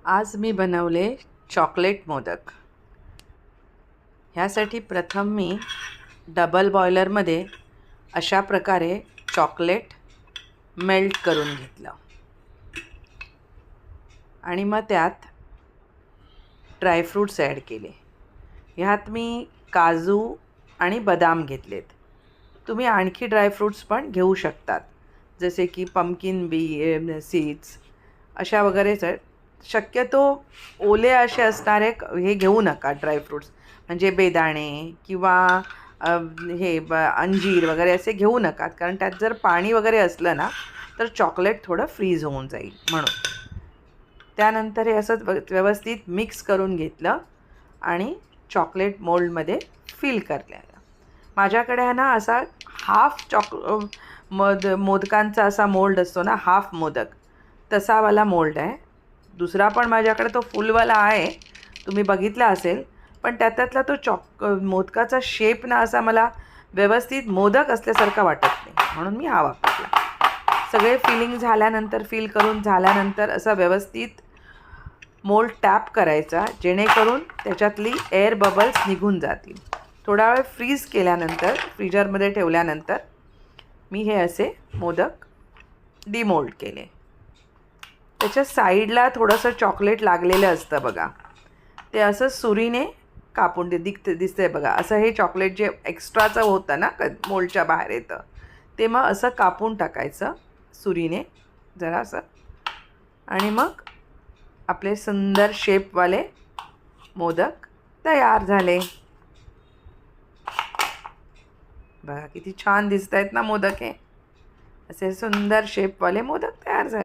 आज मी बनवले चॉकलेट मोदक. ह्यासाठी प्रथम मी डबल बॉयलरमध्ये अशा प्रकारे चॉकलेट मेल्ट करून घेतलं आणि मग त्यात ड्रायफ्रूट्स ॲड केले. ह्यात मी काजू आणि बदाम घेतलेत. तुम्ही आणखी ड्रायफ्रूट्स पण घेऊ शकतात, जसे की पंपकिन सीड्स अशा वगैरेच. शक्यतो ओले असे असणारे हे घेऊ नका ड्रायफ्रूट्स, म्हणजे बेदाणे किंवा अंजीर वगैरे असे घेऊ नका, कारण त्यात जर पाणी वगैरे असलं ना तर चॉकलेट थोडं फ्रीज होऊन जाईल म्हणून. त्यानंतर हे असं व्यवस्थित मिक्स करून घेतलं आणि चॉकलेट मोल्डमध्ये फिल करलेलं. माझ्याकडे आहे ना असा हाफ मोदकांचा असा मोल्ड असतो ना, हाफ मोदक, तसावाला मोल्ड आहे. दुसरा पण माझ्याकडे तो फुलवाला आहे, तुम्ही बघितला असेल, पण त्यातला तो मोदकाचा शेप ना असा मला व्यवस्थित मोदक असल्यासारखा वाटत नाही, म्हणून मी हा वापरला. सगळे फिल करून झाल्यानंतर असा व्यवस्थित मोल्ड टॅप करायचा, जेणेकरून त्याच्यातली एअर बबल्स निघून जातील. थोडा वेळ फ्रीज केल्यानंतर, फ्रीजरमध्ये ठेवल्यानंतर मी हे असे मोदक डिमोल्ड केले. त्याच्या साईडला थोडंसं चॉकलेट लागलेलं असतं बघा, ते असं सुरीने कापून दिसतंय बघा. असं हे चॉकलेट जे एक्स्ट्राचं होतं ना, मोल्डच्या बाहेर येतं, ते मग असं कापून टाकायचं सुरीने जरासं, आणि मग आपले सुंदर शेपवाले मोदक तयार झाले. बघा किती छान दिसत आहेत ना मोदक. हे असे सुंदर शेपवाले मोदक तयार झाले.